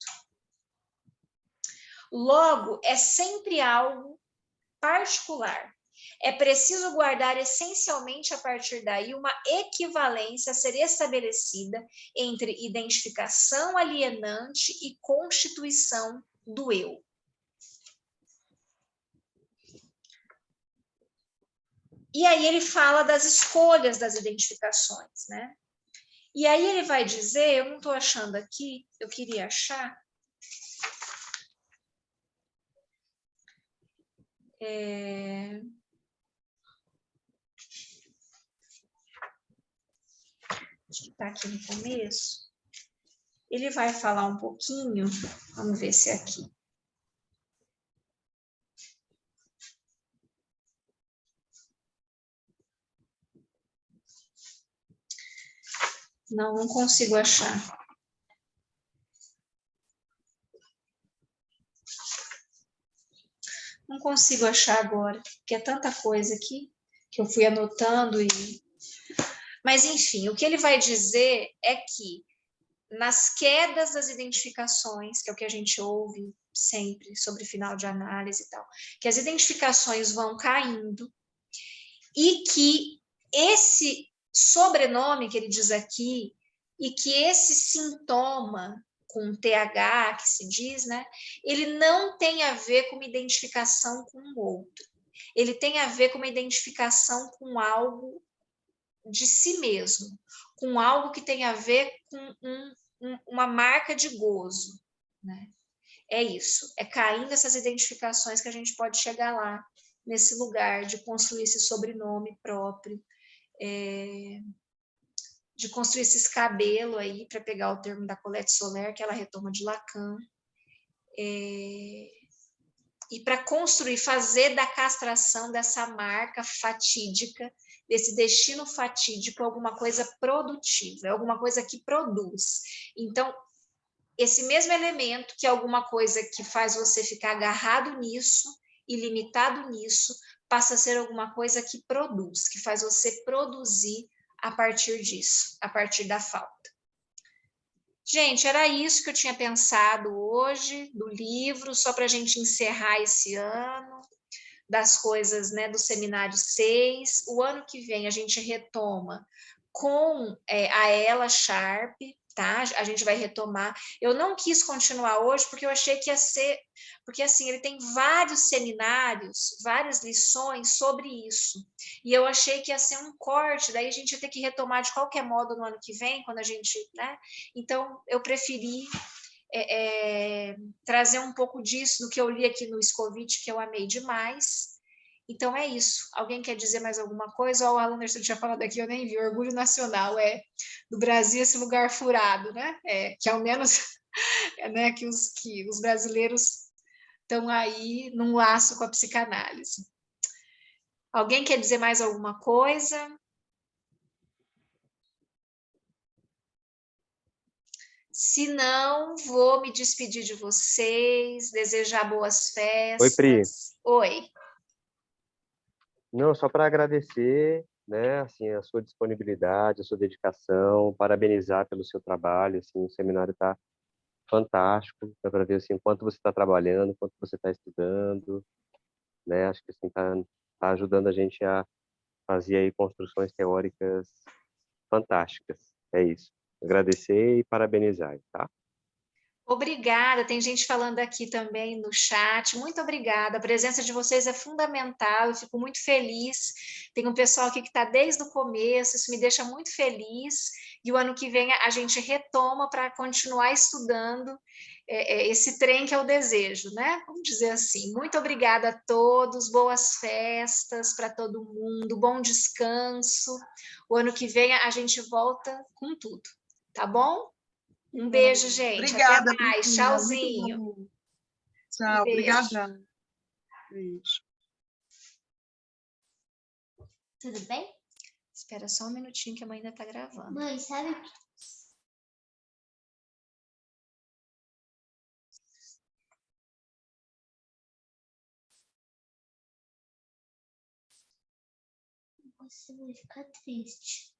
Logo, é sempre algo particular. É preciso guardar essencialmente a partir daí uma equivalência a ser estabelecida entre identificação alienante e constituição do eu. E aí ele fala das escolhas das identificações, né? E aí ele vai dizer, eu não estou achando aqui, eu queria achar. Acho que está aqui no começo. Ele vai falar um pouquinho, vamos ver se é aqui. Não consigo achar. Não consigo achar agora, porque é tanta coisa aqui que eu fui anotando e... Mas, enfim, o que ele vai dizer é que nas quedas das identificações, que é o que a gente ouve sempre sobre final de análise e tal, que as identificações vão caindo e que esse sobrenome que ele diz aqui e que esse sintoma com TH, que se diz, né, ele não tem a ver com uma identificação com o outro. Ele tem a ver com uma identificação com algo de si mesmo, com algo que tem a ver com uma marca de gozo, né? É isso, é caindo essas identificações que a gente pode chegar lá, nesse lugar de construir esse sobrenome próprio, de construir esse escabelo aí, para pegar o termo da Colette Soler, que ela retoma de Lacan, e para construir, fazer da castração dessa marca fatídica, desse destino fatídico, alguma coisa produtiva, alguma coisa que produz. Então, esse mesmo elemento, que é alguma coisa que faz você ficar agarrado nisso e limitado nisso, passa a ser alguma coisa que produz, que faz você produzir a partir disso, a partir da falta. Gente, era isso que eu tinha pensado hoje, do livro, só para a gente encerrar esse ano, das coisas, né, do Seminário 6. O ano que vem a gente retoma com a Ela Sharp, tá? A gente vai retomar. Eu não quis continuar hoje porque eu achei que ia ser... Porque, assim, ele tem vários seminários, várias lições sobre isso. E eu achei que ia ser um corte, daí a gente ia ter que retomar de qualquer modo no ano que vem, quando a gente... né? Então, eu preferi trazer um pouco disso do que eu li aqui no Scovitch, que eu amei demais. Então é isso. Alguém quer dizer mais alguma coisa? Ou o Alan Anderson tinha falado aqui, eu nem vi. Orgulho nacional do Brasil, esse lugar furado, né? Que ao menos né, que os brasileiros estão aí num laço com a psicanálise. Alguém quer dizer mais alguma coisa? Se não, vou me despedir de vocês, desejar boas Oi, Pri. festas. Oi. Não, só para agradecer, né, assim, a sua disponibilidade, a sua dedicação, parabenizar pelo seu trabalho, assim, o seminário está fantástico, dá para ver assim, o quanto você está trabalhando, o quanto você está estudando, né, acho que assim, tá ajudando a gente a fazer aí construções teóricas fantásticas, é isso. Agradecer e parabenizar, tá? Obrigada, tem gente falando aqui também no chat, muito obrigada, a presença de vocês é fundamental, eu fico muito feliz, tem um pessoal aqui que está desde o começo, isso me deixa muito feliz, e o ano que vem a gente retoma para continuar estudando esse trem que é o desejo, né? Vamos dizer assim. Muito obrigada a todos, boas festas para todo mundo, bom descanso, o ano que vem a gente volta com tudo, tá bom? Um beijo, gente. Até Obrigada, mais. Priscila. Muito Tchauzinho. bom. Tchau, Beijo. obrigada. Beijo. Tudo bem? Espera só um minutinho que a mãe ainda tá gravando. Mãe, sabe o que você vai ficar triste?